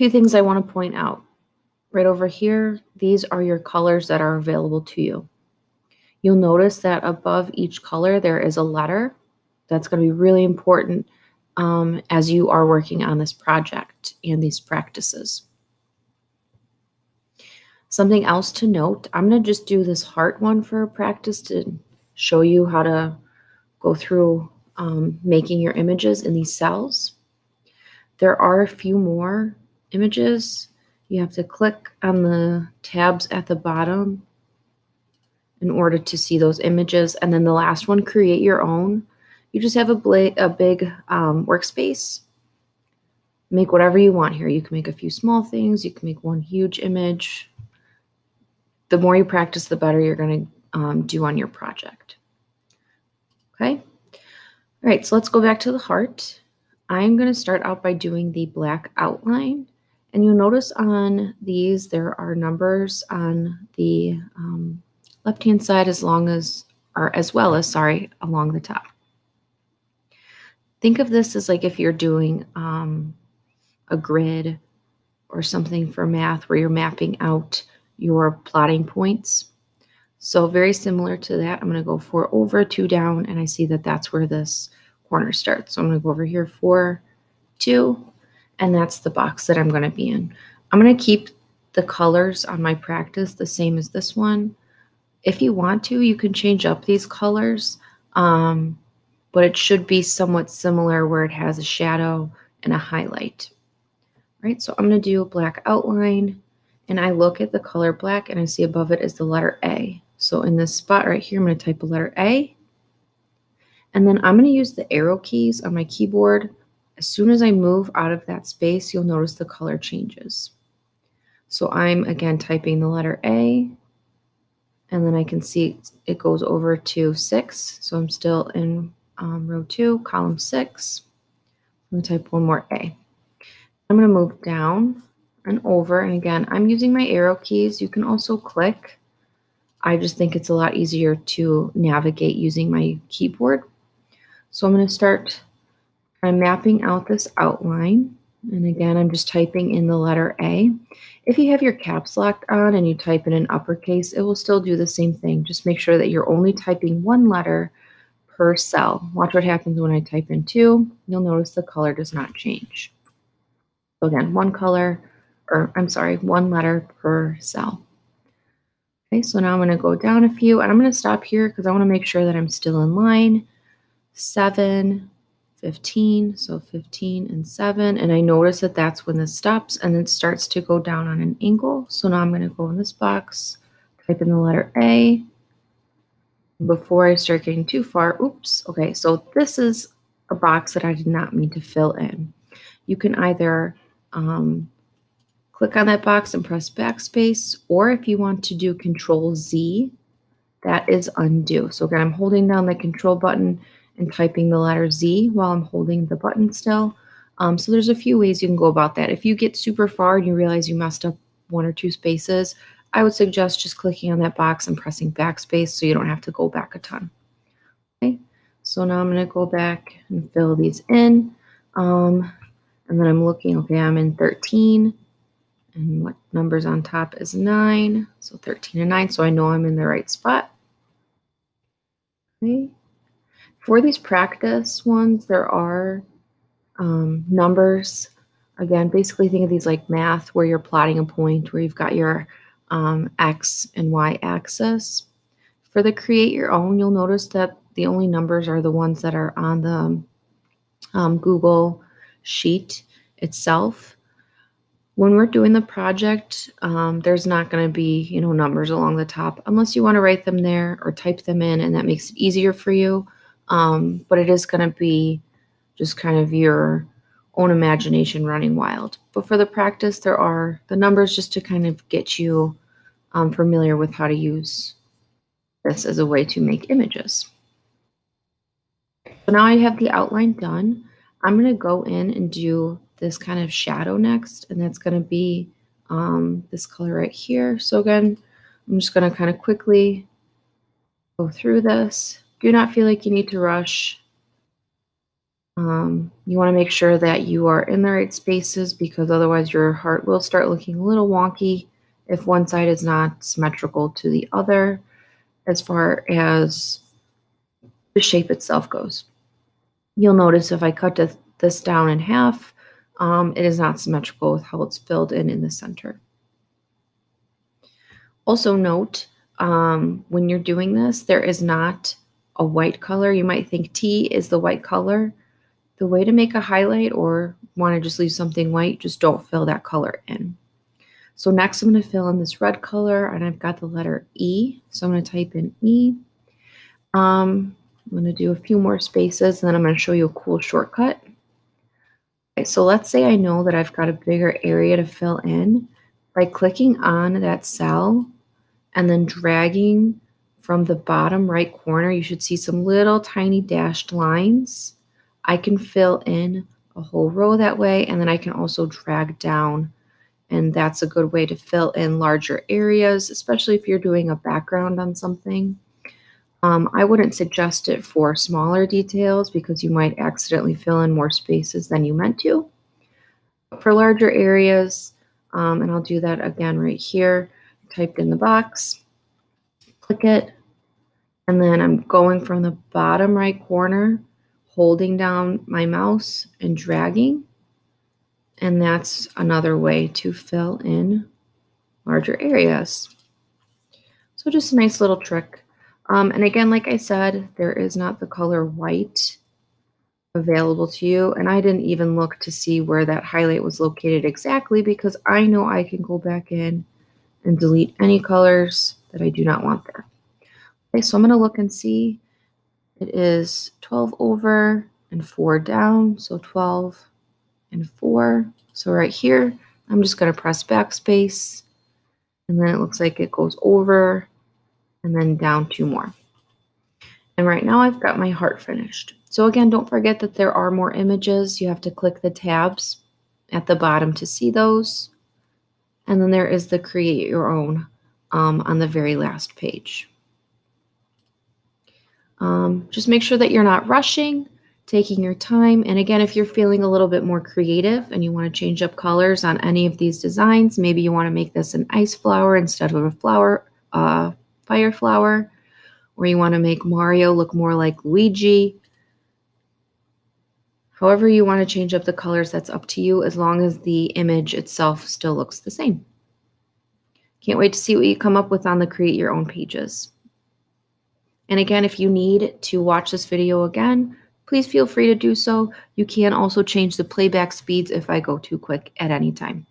few things I want to point out. Right over here, these are your colors that are available to you. You'll notice that above each color there is a letter. That's going to be really important as you are working on this project and these practices. Something else to note, I'm going to just do this heart one for practice to show you how to go through making your images in these cells. There are a few more images. You have to click on the tabs at the bottom in order to see those images. And then the last one, create your own. You just have a big workspace. Make whatever you want here. You can make a few small things. You can make one huge image. The more you practice, the better you're going to do on your project. Okay. All right, so let's go back to the heart. I'm going to start out by doing the black outline. And you'll notice on these, there are numbers on the left-hand side as well as along the top. Think of this as like if you're doing a grid or something for math where you're mapping out your plotting points. So very similar to that, I'm going to go 4 over, 2 down, and I see that that's where this corner starts. So I'm going to go over here, 4, 2, and that's the box that I'm going to be in. I'm going to keep the colors on my practice the same as this one. If you want to, you can change up these colors, but it should be somewhat similar where it has a shadow and a highlight. Right, so I'm going to do a black outline, and I look at the color black, and I see above it is the letter A. So in this spot right here, I'm going to type a letter A, and then I'm going to use the arrow keys on my keyboard. As soon as I move out of that space, you'll notice the color changes. So I'm again typing the letter A, and then I can see it goes over to 6. So I'm still in row 2, column 6. I'm going to type one more A. I'm going to move down and over, and again, I'm using my arrow keys. You can also click. I just think it's a lot easier to navigate using my keyboard. So I'm going to start mapping out this outline, and again, I'm just typing in the letter A. If you have your caps locked on and you type in an uppercase, it will still do the same thing. Just make sure that you're only typing one letter per cell. Watch what happens when I type in 2. You'll notice the color does not change. So again, one letter per cell. Okay, so now I'm going to go down a few, and I'm going to stop here because I want to make sure that I'm still in line. 7, 15, so 15 and 7, and I notice that that's when this stops and it starts to go down on an angle. So now I'm going to go in this box, type in the letter A. Before I start getting too far, oops, okay, so this is a box that I did not mean to fill in. You can either click on that box and press backspace, or if you want to do Control Z, that is undo. So again, I'm holding down the control button and typing the letter Z while I'm holding the button still. So there's a few ways you can go about that. If you get super far and you realize you messed up 1 or 2 spaces, I would suggest just clicking on that box and pressing backspace so you don't have to go back a ton. Okay, so now I'm going to go back and fill these in. And then I'm looking, okay, I'm in 13. And what number's on top is 9. So 13 and 9, so I know I'm in the right spot. Okay. For these practice ones, there are numbers. Again, basically think of these like math where you're plotting a point where you've got your X and Y axis. For the create your own, you'll notice that the only numbers are the ones that are on the Google Sheet itself. When we're doing the project, there's not going to be, numbers along the top unless you want to write them there or type them in, and that makes it easier for you. But it is going to be just kind of your own imagination running wild. But for the practice, there are the numbers just to kind of get you familiar with how to use this as a way to make images. So now I have the outline done. I'm going to go in and do this kind of shadow next, and that's going to be this color right here. So again, I'm just going to kind of quickly go through this. Do not feel like you need to rush. You want to make sure that you are in the right spaces because otherwise your heart will start looking a little wonky if one side is not symmetrical to the other as far as the shape itself goes. You'll notice if I cut this down in half, it is not symmetrical with how it's filled in the center. Also note, when you're doing this, there is not a white color. You might think T is the white color. The way to make a highlight or want to just leave something white, just don't fill that color in. So next I'm going to fill in this red color, and I've got the letter E. So I'm going to type in E. I'm going to do a few more spaces, and then I'm going to show you a cool shortcut. Okay, so let's say I know that I've got a bigger area to fill in. By clicking on that cell and then dragging from the bottom right corner, you should see some little tiny dashed lines. I can fill in a whole row that way, and then I can also drag down, and that's a good way to fill in larger areas, especially if you're doing a background on something. I wouldn't suggest it for smaller details because you might accidentally fill in more spaces than you meant to. But for larger areas, and I'll do that again right here, typed in the box, click it, and then I'm going from the bottom right corner, holding down my mouse and dragging, and that's another way to fill in larger areas. So just a nice little trick. And again, like I said, there is not the color white available to you. And I didn't even look to see where that highlight was located exactly because I know I can go back in and delete any colors that I do not want there. Okay, so I'm going to look and see. It is 12 over and 4 down. So 12 and 4. So right here, I'm just going to press backspace. And then it looks like it goes over and then down 2 more. And right now I've got my heart finished. So again, don't forget that there are more images. You have to click the tabs at the bottom to see those. And then there is the create your own on the very last page. Just make sure that you're not rushing, taking your time. And again, if you're feeling a little bit more creative and you want to change up colors on any of these designs, maybe you want to make this an ice flower instead of a flower, fire flower, or you want to make Mario look more like Luigi. However you want to change up the colors, that's up to you as long as the image itself still looks the same. Can't wait to see what you come up with on the Create Your Own pages. And again, if you need to watch this video again, please feel free to do so. You can also change the playback speeds if I go too quick at any time.